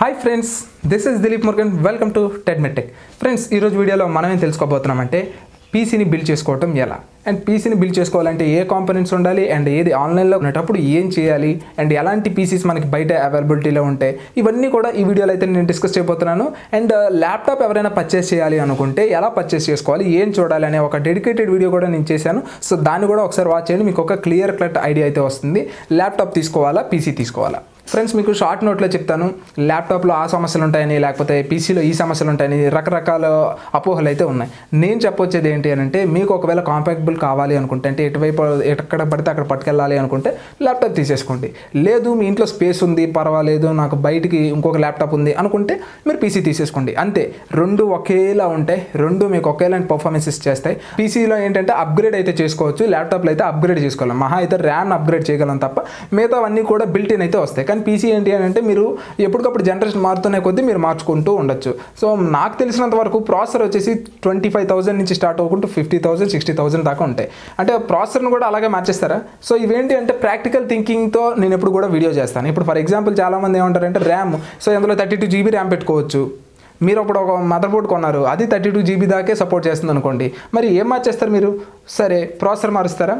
Hi friends, this is Dileep Murugan. Welcome to టెడ్మెటెక్. Friends, ఈరోజు వీడియోలో మనం ఏం తెలుసుకోబోతున్నామంటే పీసీని బిల్డ్ చేసుకోవటం ఎలా, అండ్ పీసీని బిల్డ్ చేసుకోవాలంటే ఏ కాంపోనెంట్స్ ఉండాలి, అండ్ ఏది ఆన్లైన్లో ఉన్నప్పుడు ఏం చేయాలి, అండ్ ఎలాంటి పీసీస్ మనకి బయట అవైలబిలిటీలో ఉంటాయి, ఇవన్నీ కూడా ఈ వీడియోలో అయితే నేను డిస్కస్ చేయబోతున్నాను. అండ్ ల్యాప్టాప్ ఎవరైనా పర్చేస్ చేయాలి అనుకుంటే ఎలా పర్చేస్ చేసుకోవాలి, ఏం చూడాలి అనే ఒక డెడికేటెడ్ వీడియో కూడా నేను చేశాను. సో దాన్ని కూడా ఒకసారి వాచ్ చేయండి, మీకు ఒక క్లియర్ కట్ ఐడియా అయితే వస్తుంది. ల్యాప్టాప్ తీసుకోవాలా, పీసీ తీసుకోవాలా. ఫ్రెండ్స్, మీకు షార్ట్ నోట్లో చెప్తాను. ల్యాప్టాప్లో ఆ సమస్యలు ఉంటాయని, లేకపోతే పీసీలో ఈ సమస్యలు ఉంటాయని రకరకాల అపోహలు అయితే ఉన్నాయి. నేను చెప్పొచ్చేది ఏంటి అని అంటే, మీకు ఒకవేళ కాంపాక్టబుల్ కావాలి అనుకుంటే, అంటే ఎక్కడ పడితే అక్కడ పట్టుకెళ్ళాలి అనుకుంటే ల్యాప్టాప్ తీసేసుకోండి. లేదు మీ ఇంట్లో స్పేస్ ఉంది, పర్వాలేదు, నాకు బయటికి ఇంకొక ల్యాప్టాప్ ఉంది అనుకుంటే మీరు పీసీ తీసేసుకోండి. అంతే, రెండు ఒకేలా ఉంటాయి, రెండు మీకు ఒకేలాంటి పర్ఫార్మెన్సెస్ చేస్తాయి. పీసీలో ఏంటంటే అప్గ్రేడ్ అయితే చేసుకోవచ్చు, ల్యాప్టాప్లో అయితే అప్గ్రేడ్ చేసుకోవాలి. మహా అయితే ర్యామ్ అప్గ్రేడ్ చేయగలం తప్ప మిగతా అవన్నీ కూడా బిల్ట్ ఇన్ అయితే వస్తాయి. కానీ పీసీ ఏంటి అని అంటే, మీరు ఎప్పటికప్పుడు జనరేషన్ మారుతున్న కొద్దీ మీరు మార్చుకుంటూ ఉండొచ్చు. సో నాకు తెలిసినంత వరకు ప్రాసెసర్ వచ్చేసి 25,000 నుంచి స్టార్ట్ అవ్వకుంటూ 50,000 60,000 దాకా ఉంటాయి. అంటే ప్రాసెసర్ను కూడా అలాగే మార్చేస్తారా? సో ఇవేంటి అంటే ప్రాక్టికల్ థింకింగ్తో నేను ఎప్పుడు కూడా వీడియో చేస్తాను. ఇప్పుడు ఫర్ ఎగ్జాంపుల్ చాలామంది ఏమంటారంటే ర్యామ్, సో అందులో 32 GB ర్యామ్ పెట్టుకోవచ్చు. మీరు అప్పుడు ఒక మదర్ బోర్డ్ కొన్నారు, అది 32 GB దాకే సపోర్ట్ చేస్తుంది అనుకోండి, మరి ఏం మార్చేస్తారు మీరు? సరే, ప్రాసెసర్ మారుస్తారా?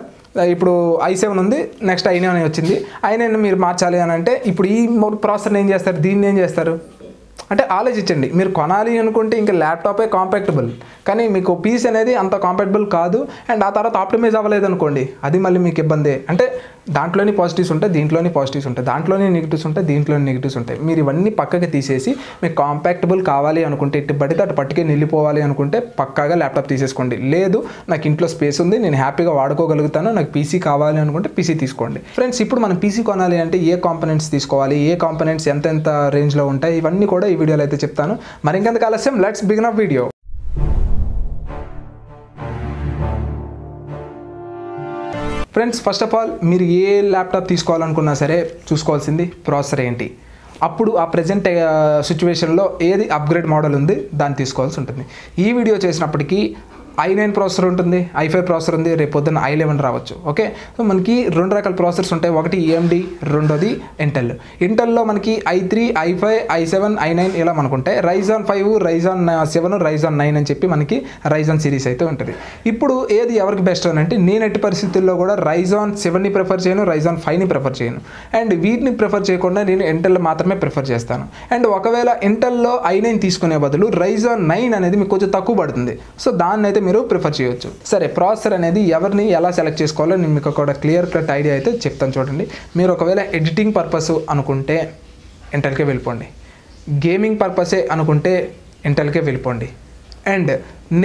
ఇప్పుడు i7 ఉంది, నెక్స్ట్ i9 వచ్చింది. i9 మీరు మార్చాలి అని అంటే ఇప్పుడు ఈ ప్రాసెసర్ని ఏం చేస్తారు, దీన్ని ఏం చేస్తారు అంటే ఆలోచించండి. మీరు కొనాలి అనుకుంటే ఇంకా ల్యాప్టాపే కాంపాక్టబుల్, కానీ మీకు పీస్ అనేది అంత కాంపాక్టబుల్ కాదు. అండ్ ఆ తర్వాత ఆప్టిమైజ్ అవ్వలేదు అనుకోండి, అది మళ్ళీ మీకు ఇబ్బంది. అంటే దాంట్లోని పాజిటివ్స్ ఉంటాయి, దీంట్లోని పాజిటివ్స్ ఉంటాయి, దాంట్లోని నెగిటివ్స్ ఉంటాయి, దీంట్లోని నెగిటివ్స్ ఉంటాయి. మీరు ఇవన్నీ పక్కకి తీసేసి మీకు కాంపాక్టబుల్ కావాలి అనుకుంటే, ఇటు పడితే అటు పట్టుకే నిలిపోవాలి అనుకుంటే పక్కాగా ల్యాప్టాప్ తీసేసుకోండి. లేదు నాకు ఇంట్లో స్పేస్ ఉంది, నేను హ్యాపీగా వాడుకోగలుగుతాను, నాకు పీసీ కావాలి అనుకుంటే పీసీ తీసుకోండి. ఫ్రెండ్స్, ఇప్పుడు మనం పీసీ కొనాలి అంటే ఏ కాంపోనెంట్స్ తీసుకోవాలి, ఏ కాంపోనెంట్స్ ఎంత రేంజ్లో ఉంటాయి, ఇవన్నీ కూడా ఈ వీడియోలో అయితే చెప్తాను. మరి ఇంకెందుకు ఆలస్యం, let's begin up video. Friends, first of all మీరు ఏ ల్యాప్టాప్ తీసుకోవాలనుకున్నా సరే చూసుకోవాల్సింది ప్రాసెసర్ ఏంటి. అప్పుడు ఆ ప్రజెంట్ సిచ్యువేషన్లో ఏది అప్గ్రేడ్ మోడల్ ఉంది దాన్ని తీసుకోవాల్సి ఉంటుంది. ఈ వీడియో చేసినప్పటికీ i9 ప్రాసెసర్ ఉంటుంది, i5 ప్రాసెసర్ ఉంది, రేపు పొద్దున్న i11 రావచ్చు. ఓకే, సో మనకి రెండు రకాల ప్రాసెసర్స్ ఉంటాయి, ఒకటి AMD, రెండోది ఇంటెల్లో మనకి i3, i5, i7, i9 ఇలా మనకు ఉంటాయి. Ryzen 5, Ryzen 7, Ryzen 9 అని చెప్పి మనకి Ryzen సిరీస్ అయితే ఉంటుంది. ఇప్పుడు ఏది ఎవరికి బెస్ట్ అని అంటే, నేను ఎట్టి పరిస్థితుల్లో కూడా Ryzen 7ని ప్రిఫర్ చేయను, Ryzen 5ని ప్రిఫర్ చేయను. అండ్ వీటిని ప్రిఫర్ చేయకుండా నేను ఇంటెల్ మాత్రమే ప్రిఫర్ చేస్తాను. అండ్ ఒకవేళ ఇంటెల్లో i9 తీసుకునే బదులు Ryzen 9 అనేది మీకు కొంచెం తక్కువ పడుతుంది, సో దాన్ని అయితే మీరు ప్రిఫర్ చేయొచ్చు. సరే, ప్రాసెసర్ అనేది ఎవరిని ఎలా సెలెక్ట్ చేసుకోవాలో నేను మీకు ఒక క్లియర్ కట్ ఐడియా అయితే చెప్తాను. చూడండి, మీరు ఒకవేళ ఎడిటింగ్ పర్పస్ అనుకుంటే ఇంటెల్కే వెళ్ళిపోండి, గేమింగ్ పర్పసే అనుకుంటే ఇంటెల్కే వెళ్ళిపోండి. అండ్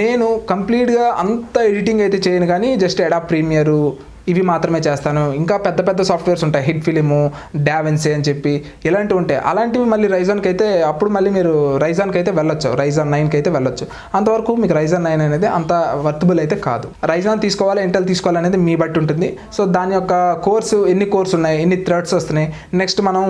నేను కంప్లీట్గా అంత ఎడిటింగ్ అయితే చేయను, కానీ జస్ట్ అడాబ్ ప్రీమియరు ఇవి మాత్రమే చేస్తాను. ఇంకా పెద్ద సాఫ్ట్వేర్స్ ఉంటాయి, హిట్ ఫిలిము, డావెన్సీ అని చెప్పి ఇలాంటివి ఉంటాయి. అలాంటివి మళ్ళీ రైజాన్కి అయితే అప్పుడు మళ్ళీ మీరు రైజాన్కి అయితే వెళ్ళొచ్చు, Ryzen 9కి అయితే వెళ్ళొచ్చు. అంతవరకు మీకు Ryzen 9 అనేది అంత వర్తబుల్ అయితే కాదు. Ryzen తీసుకోవాలి, ఇంటెల్ తీసుకోవాలి అనేది మీ బట్టి ఉంటుంది. సో దాని యొక్క ఎన్ని కోర్స్ ఉన్నాయి, ఎన్ని థ్రెడ్స్ వస్తున్నాయి, నెక్స్ట్ మనం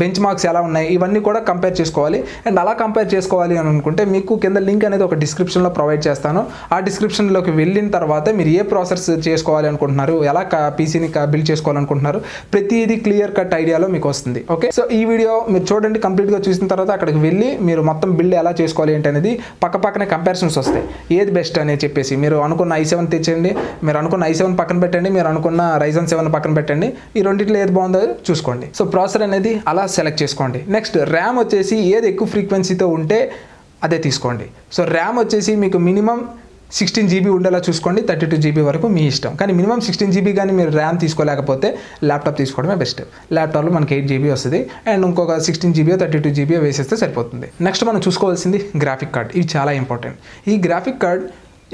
బెంచ్ మార్క్స్ ఎలా ఉన్నాయి, ఇవన్నీ కూడా కంపేర్ చేసుకోవాలి. అండ్ అలా కంపేర్ చేసుకోవాలి అని అనుకుంటే మీకు కింద లింక్ అనేది ఒక డిస్క్రిప్షన్లో ప్రొవైడ్ చేస్తాను. ఆ డిస్క్రిప్షన్లోకి వెళ్ళిన తర్వాత మీరు ఏ ప్రాసెస్ చేసుకోవాలి అనుకుంటున్నారు, ఎలా పీసీని బిల్డ్ చేసుకోవాలనుకుంటున్నారు, ప్రతిదీ క్లియర్ కట్ ఐడియాలో మీకు వస్తుంది. ఓకే, సో ఈ వీడియో మీరు చూడండి, కంప్లీట్గా చూసిన తర్వాత అక్కడికి వెళ్ళి మీరు మొత్తం బిల్డ్ ఎలా చేసుకోవాలి ఏంటి అనేది పక్కనే కంపారిజన్స్ వస్తాయి, ఏది బెస్ట్ అని చెప్పేసి. మీరు అనుకున్న i7 తెచ్చండి, మీరు అనుకున్న i7 పక్కన పెట్టండి, మీరు అనుకున్న Ryzen 7 పక్కన పెట్టండి, ఈ రెండింటిలో ఏది బాగుందో చూసుకోండి. సో ప్రాసెసర్ అనేది అలా సెలెక్ట్ చేసుకోండి. నెక్స్ట్ ర్యామ్ వచ్చేసి ఏది ఎక్కువ ఫ్రీక్వెన్సీతో ఉంటే అదే తీసుకోండి. సో ర్యామ్ వచ్చేసి మీకు మినిమం 16 GB ఉండేలా చూసుకోండి, 32 GB వరకు మీ ఇష్టం. కానీ మినిమం 16 GB కానీ మీరు ర్యామ్ తీసుకోలేకపోతే ల్యాప్టాప్ తీసుకోవడమే బెస్ట్. ల్యాప్టాప్లో మనకి 8 GB వస్తుంది, అండ్ ఇంకొక 16 GB 32 GB వేసేస్తే సరిపోతుంది. నెక్స్ట్ మనం చూసుకోవాల్సింది గ్రాఫిక్ కార్డ్. ఇది చాలా ఇంపార్టెంట్. ఈ గ్రాఫిక్ కార్డ్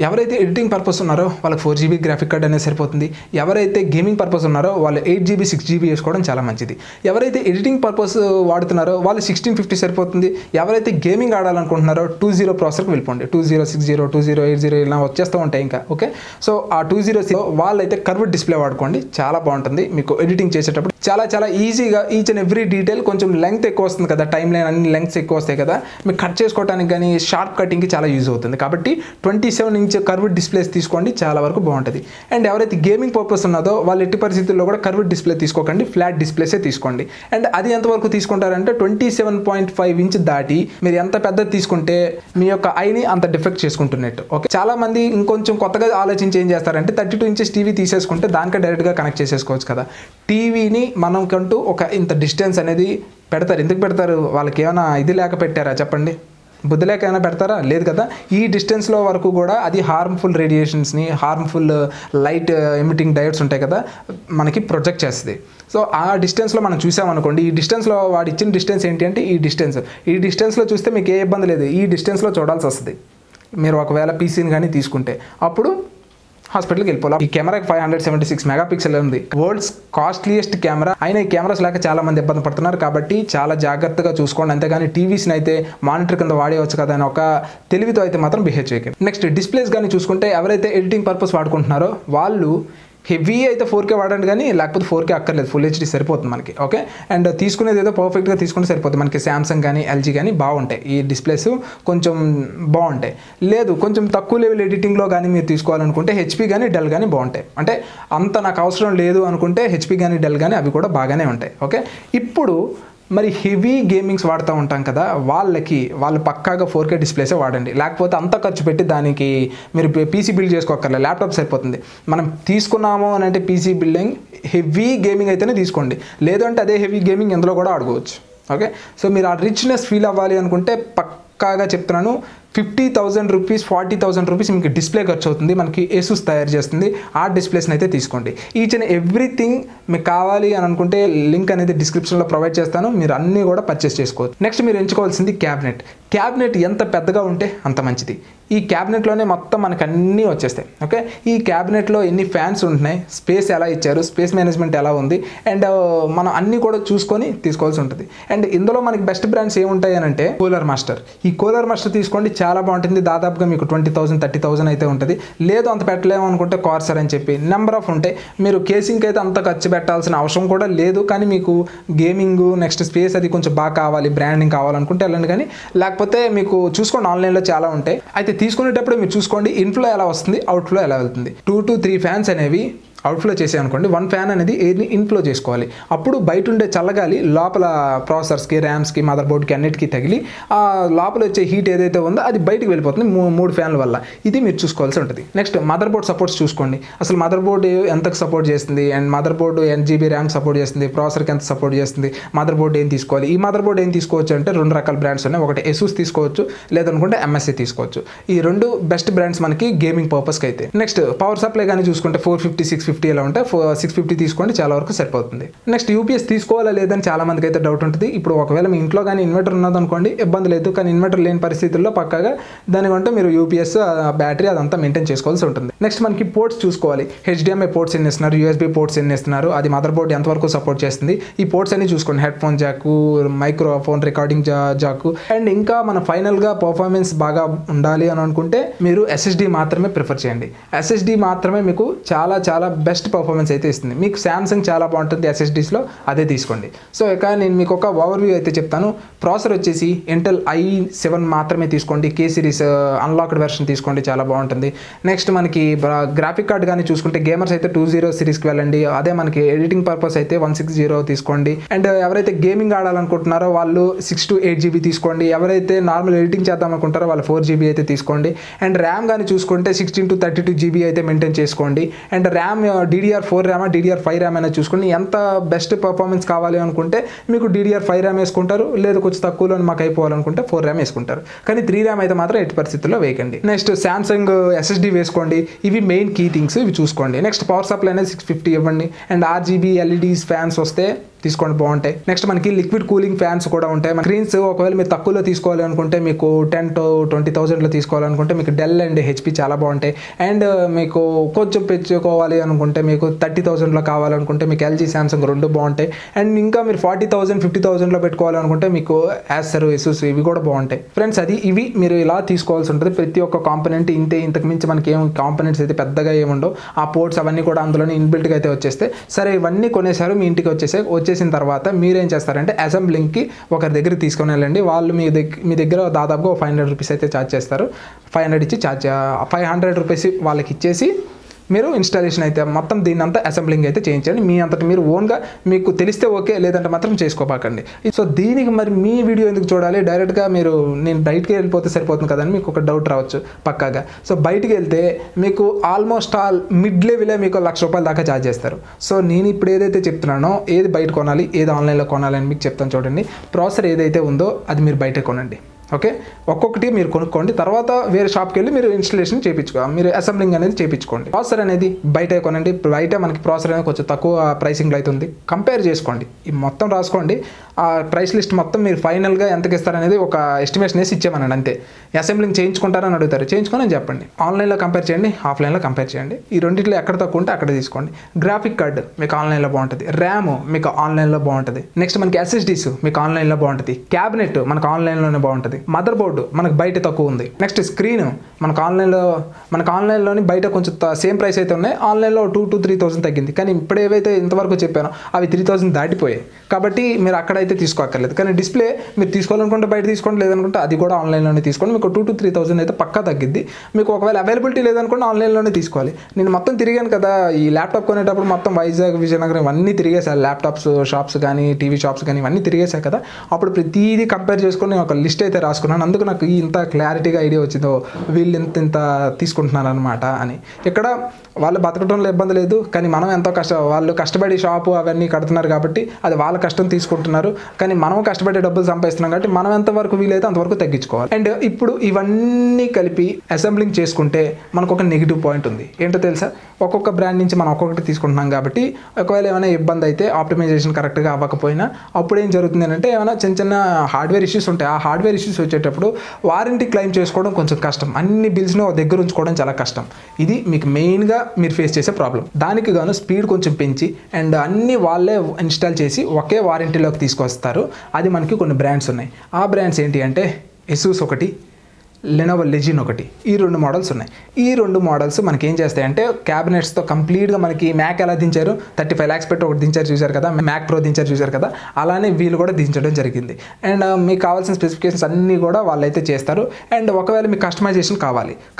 ఎవరైతే ఎడిటింగ్ పర్పస్ ఉన్నారో వాళ్ళకి 4 GB గ్రాఫిక్ కార్డ్ అనేది సరిపోతుంది. ఎవరైతే గేమింగ్ పర్పస్ ఉన్నారో వాళ్ళు 8 GB 6 GB వేసుకోవడం చాలా మంచిది. ఎవరైతే ఎడిటింగ్ పర్పస్ వాడుతున్నారో వాళ్ళు 1650 సరిపోతుంది. ఎవరైతే గేమింగ్ ఆడాలనుకుంటున్నారో 20 ప్రాసెసర్కి వెళ్ళిపోండి, 2060, 2080 ఇలా వచ్చేస్తూ ఉంటాయి ఇంకా. ఓకే, సో ఆ 20 వాళ్ళైతే కర్వ్డ్ డిస్ప్లే వాడుకోండి, చాలా బాగుంటుంది. మీకు ఎడిటింగ్ చేసేటప్పుడు చాలా ఈజీగా ఈచ్ అండ్ ఎవ్రీ డీటెయిల్, కొంచెం లెంగ్త్ ఎక్కువ వస్తుంది కదా, టైం లైన్ అన్ని లెంగ్త్స్ ఎక్కువ వస్తాయి కదా, మీకు కట్ చేసుకోవడానికి కానీ షార్ప్ కటింగ్కి చాలా యూజ్ అవుతుంది. కాబట్టి 27" ఇంచ్ కర్వ్డ్ డిస్ప్లేస్ తీసుకోండి, చాలా వరకు బాగుంటుంది. అండ్ ఎవరైతే గేమింగ్ పర్పస్ ఉన్నదో వాళ్ళు ఎట్టి పరిస్థితుల్లో కూడా కర్వ్డ్ డిస్ప్లే తీసుకోకండి, ఫ్లాట్ డిస్ప్లేసే తీసుకోండి. అండ్ అది ఎంతవరకు తీసుకుంటారంటే 27.5 ఇంచ్ దాటి మీరు ఎంత పెద్దది తీసుకుంటే మీ యొక్క ఐని అంత డిఫెక్ట్ చేసుకుంటున్నట్టు. ఓకే, చాలా మంది ఇంకొంచెం కొత్తగా ఆలోచించి ఏం చేస్తారంటే 32 ఇంచెస్ టీవీ తీసేసుకుంటే దానికే డైరెక్ట్గా కనెక్ట్ చేసేసుకోవచ్చు కదా. టీవీని మనకంటూ ఒక ఇంత డిస్టెన్స్ అనేది పెడతారు. ఎందుకు పెడతారు? వాళ్ళకి ఏమైనా ఇది లేక పెట్టారా చెప్పండి? బుద్ధి లేక ఏమైనా పెడతారా? లేదు కదా. ఈ డిస్టెన్స్లో వరకు కూడా అది హార్మ్ఫుల్ రేడియేషన్స్ని, హార్మ్ఫుల్ లైట్ ఎమిటింగ్ డయోడ్స్ ఉంటాయి కదా, మనకి ప్రొజెక్ట్ చేస్తుంది. సో ఆ డిస్టెన్స్లో మనం చూసామనుకోండి, ఈ డిస్టెన్స్లో వాడు ఇచ్చిన డిస్టెన్స్ ఏంటి అంటే ఈ డిస్టెన్స్లో చూస్తే మీకు ఏ ఇబ్బంది లేదు, ఈ డిస్టెన్స్లో చూడాల్సి వస్తుంది. మీరు ఒకవేళ పీసీని కానీ తీసుకుంటే అప్పుడు హాస్పిటల్కి వెళ్ళిపోవాలి. ఈ కెమెరాకి 576 మెగాపిక్సెల్ ఉంది, వరల్డ్స్ కాస్ట్లీయెస్ట్ కెమెరా. అయినా ఈ కెమెరాస్ లేక చాలా మంది ఇబ్బంది పడుతున్నారు కాబట్టి చాలా జాగ్రత్తగా చూసుకోండి. అంతేగాని టీవీస్ని అయితే మానిటర్ కింద వాడేయవచ్చు కదా అని ఒక తెలివితో అయితే మాత్రం బిహేవ్ చేయకండి. నెక్స్ట్ డిస్ప్లేస్ కానీ చూసుకుంటే ఎవరైతే ఎడిటింగ్ పర్పస్ వాడుకుంటున్నారో వాళ్ళు హెవీ అయితే 4K వాడండి, కానీ లేకపోతే 4K అక్కర్లేదు, ఫుల్ హెచ్డీ సరిపోతుంది మనకి. ఓకే, అండ్ తీసుకునేది ఏదో పర్ఫెక్ట్గా తీసుకుంటే సరిపోతుంది. మనకి శాంసంగ్ కానీ ఎల్జీ కానీ బాగుంటాయి, ఈ డిస్ప్లేస్ కొంచెం బాగుంటాయి. లేదు కొంచెం తక్కువ లెవెల్ ఎడిటింగ్లో కానీ మీరు తీసుకోవాలనుకుంటే హెచ్పీ కానీ డెల్ కానీ బాగుంటాయి. అంటే అంత నాకు అవసరం లేదు అనుకుంటే హెచ్పీ కానీ డెల్ కానీ అవి కూడా బాగానే ఉంటాయి. ఓకే, ఇప్పుడు మరి హెవీ గేమింగ్స్ వాడుతూ ఉంటాం కదా, వాళ్ళు పక్కాగా 4K డిస్ప్లేసే వాడండి. లేకపోతే అంత ఖర్చు పెట్టి దానికి మీరు పీసీ బిల్డ్ చేసుకోక్కర్లేదు, ల్యాప్టాప్ సరిపోతుంది. మనం తీసుకున్నాము అని అంటే పీసీ బిల్డింగ్ హెవీ గేమింగ్ అయితేనే తీసుకోండి, లేదు అంటే అదే హెవీ గేమింగ్ ఎందులో కూడా ఆడుకోవచ్చు. ఓకే, సో మీరు ఆ రిచ్నెస్ ఫీల్ అవ్వాలి అనుకుంటే పక్కాగా చెప్తున్నాను, 50,000 రూపీస్ 40,000 రూపీస్ మీకు డిస్ప్లే ఖర్చు అవుతుంది. మనకి ఏసూస్ తయారు చేస్తుంది, ఆ డిస్ప్లేస్ని అయితే తీసుకోండి. ఈచ్ అండ్ ఎవ్రీథింగ్ మీకు కావాలి అని అనుకుంటే లింక్ అనేది డిస్క్రిప్షన్లో ప్రొవైడ్ చేస్తాను, మీరు అన్నీ కూడా పర్చేస్ చేసుకోవచ్చు. నెక్స్ట్ మీరు ఎంచుకోవాల్సింది క్యాబినెట్ ఎంత పెద్దగా ఉంటే అంత మంచిది. ఈ క్యాబినెట్లోనే మొత్తం మనకు అన్నీ వచ్చేస్తాయి. ఓకే, ఈ క్యాబినెట్లో ఎన్ని ఫ్యాన్స్ ఉంటున్నాయి, స్పేస్ ఎలా ఇచ్చారు, స్పేస్ మేనేజ్మెంట్ ఎలా ఉంది, అండ్ మనం అన్నీ కూడా చూసుకొని తీసుకోవాల్సి ఉంటుంది. అండ్ ఇందులో మనకి బెస్ట్ బ్రాండ్స్ ఏముంటాయి అని అంటే కూలర్ మాస్టర్. ఈ కూలర్ మాస్టర్ తీసుకోండి, చాలా బాగుంటుంది. దాదాపుగా మీకు 20,000 30,000 అయితే ఉంటుంది. లేదు అంత పెట్టలేము అనుకుంటే కార్సర్ అని చెప్పి నెంబర్ ఆఫ్ ఉంటాయి. మీరు కేసింగ్కి అయితే అంత ఖర్చు పెట్టాల్సిన అవసరం కూడా లేదు, కానీ మీకు గేమింగ్ నెక్స్ట్ స్పేస్ అది కొంచెం బాగా కావాలి, బ్రాండింగ్ కావాలనుకుంటే వెళ్ళండి. కానీ లేకపోతే మీకు చూసుకోండి, ఆన్లైన్లో చాలా ఉంటాయి. అయితే తీసుకునేటప్పుడు మీరు చూసుకోండి ఇన్ఫ్లో ఎలా వస్తుంది, అవుట్ఫ్లో ఎలా వెళ్తుంది. 2 to 3 ఫ్యాన్స్ అనేవి అవుట్ఫ్లో చేసామనుకోండి, 1 ఫ్యాన్ అనేది ఎయిర్ని ఇన్ఫ్లో చేసుకోవాలి. అప్పుడు బయట ఉండే చల్లగాలి లోపల ప్రాసెసర్స్కి, ర్యామ్స్కి, మదర్ బోర్డ్కి అన్నిటికీ తగిలి ఆ లోపల వచ్చే హీట్ ఏదైతే ఉందో అది బయటికి వెళ్ళిపోతుంది 3 ఫ్యాన్ల వల్ల. ఇది మీరు చూసుకోవాల్సి ఉంటుంది. నెక్స్ట్ మదర్ బోర్డ్ సపోర్ట్స్ చూసుకోండి, అసలు మదర్ బోర్డ్ ఎంతకు సపోర్ట్ చేస్తుంది, and mother board 8GB RAM support చేస్తుంది, ప్రాసెసర్కి ఎంత సపోర్ట్ చేస్తుంది, మదర్ బోర్డ్ ఏం తీసుకోవాలి. ఈ మదర్ బోర్డ్ ఏం తీసుకోవచ్చు అంటే 2 రకాల బ్రాండ్స్ ఉన్నాయి, ఒకటి ఏసూస్ తీసుకోవచ్చు, లేదనుకుంటే MSI తీసుకోవచ్చు. ఈ 2 బెస్ట్ బ్రాండ్స్ మనకి గేమింగ్ పర్పస్కి అయితే. నెక్స్ట్ పవర్ సప్లై కానీ చూసుకుంటే 450 650 ఎలా ఉంటే 650 తీసుకోండి, చాలా వరకు సరిపోతుంది. నెక్స్ట్ యూపీఎస్ తీసుకోవాలా లేదని చాలా మందికి అయితే డౌట్ ఉంటుంది. ఇప్పుడు ఒకవేళ మీ ఇంట్లో కానీ ఇన్వర్టర్ ఉన్నదనుకోండి ఇబ్బంది లేదు, కానీ ఇన్వర్టర్ లేని పరిస్థితుల్లో పక్కాగా దానికంటే మీరు యూపీఎస్ బ్యాటరీ అదంతా మెయింటైన్ చేసుకోవాల్సి ఉంటుంది. నెక్స్ట్ మనకి పోర్ట్స్ చూసుకోవాలి, HDMI పోర్ట్స్ ఎన్ని ఇస్తున్నారు, USB పోర్ట్స్ ఎన్ని ఇస్తున్నారు, అది మదర్ బోర్డ్ ఎంతవరకు సపోర్ట్ చేస్తుంది. ఈ పోర్ట్స్ అన్ని చూసుకోండి, headphone jack, microphone recording jack. And ఇంకా మన ఫైనల్గా పర్ఫార్మెన్స్ బాగా ఉండాలి అని అనుకుంటే మీరు SSD మాత్రమే ప్రిఫర్ చేయండి. SSD మాత్రమే మీకు చాలా చాలా బెస్ట్ పర్ఫార్మెన్స్ అయితే ఇస్తుంది. మీకు శాంసంగ్ చాలా బాగుంటుంది SSDస్లో, అదే తీసుకోండి. సో ఇక నేను మీకు ఒక ఓవర్వ్యూ అయితే చెప్తాను. ప్రాసెసర్ వచ్చేసి ఇంటెల్ i7 మాత్రమే తీసుకోండి, K సిరీస్ అన్లాక్డ్ వెర్షన్ తీసుకోండి, చాలా బాగుంటుంది. నెక్స్ట్ మనకి గ్రాఫిక్ కార్డ్ కానీ చూసుకుంటే గేమర్స్ అయితే 20 సిరీస్కి వెళ్ళండి, అదే మనకి ఎడిటింగ్ పర్పస్ అయితే 160 తీసుకోండి. అండ్ ఎవరైతే గేమింగ్ ఆడాలనుకుంటున్నారో వాళ్ళు 6 to 8GB తీసుకోండి, ఎవరైతే నార్మల్ ఎడిటింగ్ చేద్దాం అనుకుంటారో వాళ్ళు 4GB అయితే తీసుకోండి. అండ్ ర్యామ్ కానీ చూసుకుంటే 16 to 32GB అయితే మెయింటైన్ చేసుకోండి. And RAM DDR4 RAM DDR5 RAM అయినా చూసుకోండి. ఎంత బెస్ట్ పర్ఫార్మెన్స్ కావాలి అనుకుంటే మీకు DDR5 ర్యామ్ వేసుకుంటారు, లేదు కొంచెం తక్కువలో మాకు అయిపోవాలనుకుంటే 4 ర్యామ్ వేసుకుంటారు, కానీ 3 ర్యామ్ అయితే మాత్రం ఎట్టి పరిస్థితుల్లో వేయకండి. నెక్స్ట్ శాంసంగ్ SSD వేసుకోండి, ఇవి మెయిన్ కీ థింగ్స్, ఇవి చూసుకోండి. నెక్స్ట్ పవర్ సప్లై అనేది 650 ఇవ్వండి. అండ్ RGB LEDs ఫ్యాన్స్ వస్తే తీసుకోండి, బాగుంటాయి. నెక్స్ట్ మనకి లిక్విడ్ కూలింగ్ ఫ్యాన్స్ కూడా ఉంటాయి. స్క్రీన్స్ ఒకవేళ మీరు తక్కువలో తీసుకోవాలి అనుకుంటే మీకు 10 to 20,000లో తీసుకోవాలనుకుంటే మీకు డెల్ అండ్ HP చాలా బాగుంటాయి. అండ్ మీకు కొంచెం పెంచుకోవాలి అనుకుంటే మీకు 30,000లో కావాలనుకుంటే మీకు LG శాంసంగ్ 2 బాగుంటాయి. అండ్ ఇంకా మీరు 40,000 50,000లో పెట్టుకోవాలనుకుంటే మీకు యాసర్ ఏసూస్ ఇవి కూడా బాగుంటాయి. ఫ్రెండ్స్ అది ఇవి మీరు ఇలా తీసుకోవాల్సి ఉంటుంది. ప్రతి ఒక్క కాంపోనెంట్ ఇంతకు మించి మనకి ఏం కాంపోనెంట్స్ అయితే పెద్దగా ఏముండవు. ఆ పోర్ట్స్ అవన్నీ కూడా అందులోనే ఇన్బిల్ట్గా అయితే వచ్చేస్తే సరే ఇవన్నీ కొనేసారు, మీ ఇంటికి వచ్చేస్తే వచ్చేసిన తర్వాత మీరేం చేస్తారంటే అసెంబ్లింగ్కి ఒకరి దగ్గరికి తీసుకొని వెళ్ళండి. వాళ్ళు మీ దగ్గర దాదాపుగా 500 రూపీస్ అయితే ఛార్జ్ చేస్తారు. 500 ఇచ్చి 500 రూపీస్ వాళ్ళకి ఇచ్చేసి మీరు ఇన్స్టాలేషన్ అయితే మొత్తం దీన్ని అంతా అసెంబ్లింగ్ అయితే చేయించండి. మీ అంతటి మీరు ఓన్గా మీకు తెలిస్తే ఓకే, లేదంటే మాత్రం చేసుకోపాకండి. సో దీనికి మరి మీ వీడియో ఎందుకు చూడాలి? డైరెక్ట్గా మీరు నేను బయటికి వెళ్ళిపోతే సరిపోతుంది కదండి మీకు ఒక డౌట్ రావచ్చు పక్కాగా. సో బయటికి వెళ్తే మీకు ఆల్మోస్ట్ ఆల్ మిడ్ లెవెలే మీకు ₹1,00,000 దాకా ఛార్జ్ చేస్తారు. సో నేను ఇప్పుడు ఏదైతే చెప్తున్నానో ఏది బయట కొనాలి, ఏది ఆన్లైన్లో కొనాలి అని మీకు చెప్తాను చూడండి. ప్రాసెసర్ ఏదైతే ఉందో అది మీరు బయట కొనండి. ఓకే, ఒక్కొక్కటి మీరు కొనుక్కోండి. తర్వాత వేరే షాప్కి వెళ్ళి మీరు ఇన్స్టలేషన్ చేయించుకోవాలి, మీరు అసెంబ్లింగ్ అనేది చేయించుకోండి. ప్రాసెసర్ అనేది బయట కొనండి. బయట మనకి ప్రాసెసర్ అనేది కొంచెం తక్కువ ప్రైసింగ్లో అయితే ఉంది. కంపేర్ చేసుకోండి, ఈ మొత్తం రాసుకోండి. ఆ ప్రైస్ లిస్ట్ మొత్తం మీరు ఫైనల్గా ఎంతకి ఇస్తారనేది ఒక ఎస్టిమేషన్ వేసి ఇచ్చామనండి అంతే. అసెంబ్లింగ్ చేయించుకుంటారని అడుగుతారు, చేయించుకొని అని చెప్పండి. ఆన్లైన్లో కంపేర్ చేయండి, ఆఫ్లైన్లో కంపేర్ చేయండి. ఈ రెండింటిలో ఎక్కడ తక్కువ ఉంటే అక్కడ తీసుకోండి. గ్రాఫిక్ కార్డ్ మీకు ఆన్లైన్లో బాగుంటుంది, ర్యామ్ మీకు ఆన్లైన్లో బాగుంటుంది, నెక్స్ట్ మనకి ఎస్ఎస్డీస్ మీకు ఆన్లైన్లో బాగుంటుంది, క్యాబినెట్ మనకు ఆన్లైన్లోనే బాగుంటుంది, మదర్ బోర్డు మనకు బయట తక్కువ ఉంది, నెక్స్ట్ స్క్రీన్ మనకు ఆన్లైన్లోని బయట కొంచెం సేమ్ ప్రైస్ అయితే ఉన్నాయి, ఆన్లైన్లో 2,000 to 3,000 తగ్గింది. కానీ ఇప్పుడు ఏవైతే ఇంతవరకు చెప్పానో అవి 3,000 దాటిపోయాయి. కాబట్టి మీరు అక్కడైతే తీసుకోక్కర్లేదు. కానీ డిస్ప్లే మీరు తీసుకోవాలనుకుంటే బయట తీసుకోండి, లేదనుకుంటే అది కూడా ఆన్లైన్లోనే తీసుకోండి. మీకు 2,000 to 3,000 అయితే పక్కా తగ్గిద్ది. మీకు ఒకవేళ అవైలబిలిటీ లేదనుకుంటే ఆన్లైన్లోనే తీసుకోవాలి. నేను మొత్తం తిరిగాను కదా, ఈ ల్యాప్టాప్ కొనేటప్పుడు మొత్తం వైజాగ్, విజయనగరం ఇవన్నీ తిరిగేసాను. ల్యాప్టాప్స్ షాప్స్ కానీ టీవీ షాప్స్ కానీ ఇవన్నీ తిరిగేసాను కదా. అప్పుడు ప్రతిదీ కంపేర్ చేసుకొని ఒక లిస్ట్ అయితే రాసుకున్నాను. అందుకు నాకు ఇంత క్లారిటీగా ఐడియా వచ్చిందో వీళ్ళు ఇంత తీసుకుంటున్నారు అనమాట అని. ఇక్కడ వాళ్ళు బతకడంలో ఇబ్బంది లేదు, కానీ మనం ఎంతో వాళ్ళు కష్టపడి షాపు అవన్నీ కడుతున్నారు కాబట్టి అది వాళ్ళ కష్టం తీసుకుంటున్నారు. కానీ మనం కష్టపడే డబ్బులు సంపాదిస్తున్నాం కాబట్టి మనం ఎంతవరకు వీలైతే అంతవరకు తగ్గించుకోవాలి. అండ్ ఇప్పుడు ఇవన్నీ కలిపి అసెంబ్లింగ్ చేసుకుంటే మనకు ఒక నెగిటివ్ పాయింట్ ఉంది. ఏంటో తెలుసా? ఒక్కొక్క బ్రాండ్ నుంచి మనం ఒక్కొక్కటి తీసుకుంటున్నాం కాబట్టి ఒకవేళ ఏమైనా ఇబ్బంది అయితే, ఆప్టిమైజేషన్ కరెక్ట్గా అవ్వకపోయినా అప్పుడు ఏం జరుగుతుంది అంటే ఏమైనా చిన్న చిన్న హార్డ్వేర్ ఇష్యూస్ ఉంటాయి. ఆ హార్డ్వేర్ ఇష్యూస్ వచ్చేటప్పుడు వారంటీ క్లెయిమ్ చేసుకోవడం కొంచెం కష్టం. అన్ని బిల్స్ను దగ్గర ఉంచుకోవడం చాలా కష్టం. ఇది మీకు మెయిన్గా మీరు ఫేస్ చేసే ప్రాబ్లం. దానికి గాను స్పీడ్ కొంచెం పెంచి అండ్ అన్ని వాళ్ళే ఇన్స్టాల్ చేసి ఒకే వారంటీలోకి తీసుకొస్తారు. అది మనకి కొన్ని బ్రాండ్స్ ఉన్నాయి. ఆ బ్రాండ్స్ ఏంటి అంటే ఎసూస్ ఒకటి, లెనోవో లెజిన్ ఒకటి, ఈ 2 మోడల్స్ ఉన్నాయి. ఈ 2 మోడల్స్ మనకి ఏం చేస్తాయంటే క్యాబినెట్స్తో కంప్లీట్గా మనకి మ్యాక్ ఎలా దించారు, 35 lakhs పెట్టి ఒకటి దించారు చూశారు కదా, మ్యాక్ ప్రో దించారు చూశారు కదా, అలానే వీళ్ళు కూడా దించడం జరిగింది. అండ్ మీకు కావాల్సిన స్పెసిఫికేషన్స్ అన్నీ కూడా వాళ్ళైతే చేస్తారు. అండ్ ఒకవేళ మీకు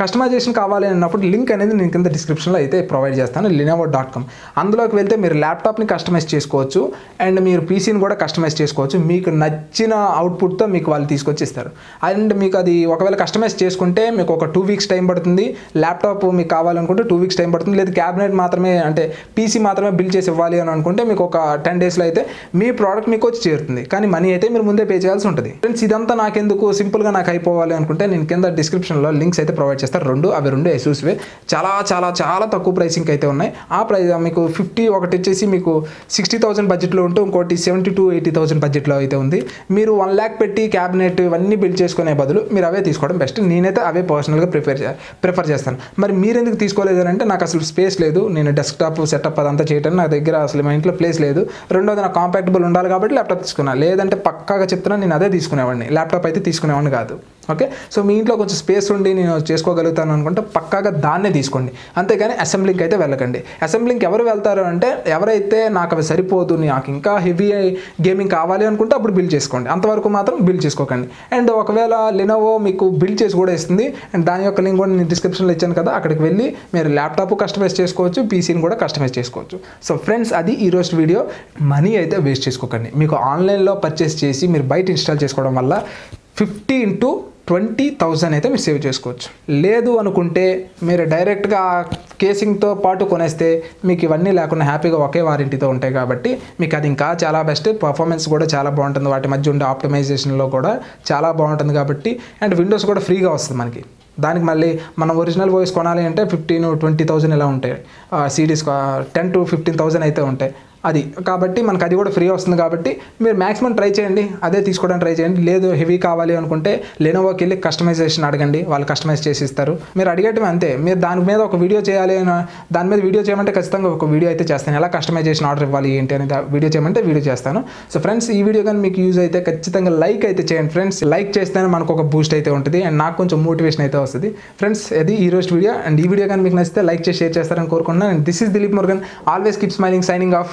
కస్టమైజేషన్ కావాలి అన్నప్పుడు లింక్ అనేది నేను కింద డిస్క్రిప్షన్లో అయితే ప్రొవైడ్ చేస్తాను, lenovo.com. అందులోకి వెళ్తే మీరు ల్యాప్టాప్ని కస్టమైజ్ చేసుకోవచ్చు అండ్ మీరు పీసీని కూడా కస్టమైజ్ చేసుకోవచ్చు. మీకు నచ్చిన అవుట్పుట్తో మీకు వాళ్ళు తీసుకొచ్చి ఇస్తారు. అండ్ మీకు అది ఒకవేళ కస్టమైజ్ చేసుకుంటే మీకు ఒక 2 weeks టైం పడుతుంది. ల్యాప్టాప్ మీకు కావాలనుకుంటే 2 weeks టైం పడుతుంది. లేదా క్యాబినెట్ మాత్రమే అంటే పీసీ మాత్రమే బిల్ చేసి ఇవ్వాలి అని అనుకుంటే మీకు ఒక 10 daysలో అయితే మీ ప్రోడక్ట్ మీకు వచ్చి చేరుతుంది. కానీ మనీ అయితే మీరు ముందే పే చేయాల్సి ఉంటుంది. ఫ్రెండ్స్ ఇదంతా నాకెందుకు, సింపుల్గా నాకు అయిపోవాలి అనుకుంటే నేను కింద డిస్క్రిప్షన్లో లింక్స్ అయితే ప్రొవైడ్ చేస్తాను. అవి రెండు ఎసూస్వే. చాలా చాలా చాలా తక్కువ ప్రైసింగ్ అయితే ఉన్నాయి. ఆ ప్రైస్ మీకు 50 ఒకటి వచ్చేసి మీకు 60,000 బడ్జెట్లో ఉంటూ ఇంకోటి 70,000 to 80,000 బడ్జెట్లో అయితే ఉంది. మీరు 1 lakh పెట్టి క్యాబినెట్ ఇవన్నీ బిల్డ్ చేసుకునే బదులు మీరు అవే తీసుకోవడం బెస్ట్. నేనైతే అవే పర్సనల్గా ప్రిఫర్ చేస్తాను. మరి మీరు ఎందుకు తీసుకోలేదు అంటే నాకు అసలు స్పేస్ లేదు, నేను డెస్క్టాప్ సెటప్ అదంతా చేయడం నా దగ్గర అసలు మా ఇంట్లో ప్లేస్ లేదు. రెండోది నాకు కాంపాక్టబుల్ ఉండాలి కాబట్టి ల్యాప్టాప్ తీసుకున్నాను. లేదంటే పక్కాగా చెప్తున్నాను నేను అదే తీసుకునేవాడిని, ల్యాప్టాప్ అయితే తీసుకునేవాడిని కాదు. ఓకే, సో మీ ఇంట్లో కొంచెం స్పేస్ ఉండి నేను చేసుకోగలుగుతాను అనుకుంటే పక్కాగా దాన్నే తీసుకోండి. అంతేగాని అసెంబ్లింగ్కి అయితే వెళ్ళకండి. అసెంబ్లింగ్కి ఎవరు వెళ్తారు అంటే ఎవరైతే నాకు అవి సరిపోదు, నాకు ఇంకా హెవీ గేమింగ్ కావాలి అనుకుంటే అప్పుడు బిల్డ్ చేసుకోండి. అంతవరకు మాత్రం బిల్డ్ చేసుకోకండి. అండ్ ఒకవేళ లెనోవో మీకు బిల్డ్ చేసి కూడా ఇస్తుంది. అండ్ దాని యొక్క లింక్ కూడా నేను డిస్క్రిప్షన్లో ఇచ్చాను కదా, అక్కడికి వెళ్ళి మీరు ల్యాప్టాప్ కస్టమైజ్ చేసుకోవచ్చు, పీసీని కూడా కస్టమైజ్ చేసుకోవచ్చు. సో ఫ్రెండ్స్ అది ఈరోజు వీడియో. మనీ అయితే వేస్ట్ చేసుకోకండి. మీకు ఆన్లైన్లో పర్చేస్ చేసి మీరు బయట ఇన్స్టాల్ చేసుకోవడం వల్ల 50 into 20,000 అయితే మీరు సేవ్ చేసుకోవచ్చు. లేదు అనుకుంటే మీరు డైరెక్ట్గా కేసింగ్తో పాటు కొనేస్తే మీకు ఇవన్నీ లేకుండా హ్యాపీగా ఒకే వారంటీతో ఉంటాయి కాబట్టి మీకు అది ఇంకా చాలా బెస్ట్. పర్ఫార్మెన్స్ కూడా చాలా బాగుంటుంది, వాటి మధ్య ఉండే ఆప్టిమైజేషన్లో కూడా చాలా బాగుంటుంది కాబట్టి. అండ్ విండోస్ కూడా ఫ్రీగా వస్తుంది మనకి. దానికి మళ్ళీ మనం ఒరిజినల్ వాయిస్ కొనాలి అంటే 15,000-20,000 ఇలా ఉంటాయి. సిడీస్ 10,000 to 15,000 అయితే ఉంటాయి. అది కాబట్టి మనకు అది కూడా ఫ్రీ వస్తుంది కాబట్టి మీరు మ్యాక్సిమం ట్రై చేయండి, అదే తీసుకోవడానికి ట్రై చేయండి. లేదు హెవీ కావాలి అనుకుంటే లెనోవోకి వెళ్ళి కస్టమైజేషన్ అడగండి, వాళ్ళు కస్టమైజ్ చేసి ఇస్తారు. మీరు అడిగేటమే అంతే. మీరు దాని మీద ఒక వీడియో చేయాలి, దాని మీద వీడియో చేయమంటే ఖచ్చితంగా ఒక వీడియో అయితే చేస్తాను. ఎలా కస్టమైజేషన్ ఆర్డర్ ఇవ్వాలి ఏంటి అనేది వీడియో చేయమంటే వీడియో చేస్తాను. సో ఫ్రెండ్స్ ఈ వీడియో కానీ మీకు యూజ్ అయితే ఖచ్చితంగా లైక్ అయితే చేయండి ఫ్రెండ్స్. లైక్ చేస్తేనే మనకు ఒక బూస్ట్ అయితే ఉంటుంది అండ్ నాకు కొంచెం మోటివేషన్ అయితే వస్తుంది. ఫ్రెండ్స్ అది ఈ రోజు వీడియో. అండ్ ఈ వీడియో కానీ మీకు నచ్చితే లైక్ చేసి షేర్ చేస్తారని కోరుకుంటున్నాను. And this is Dilip Murugan, always keep smiling, signing off.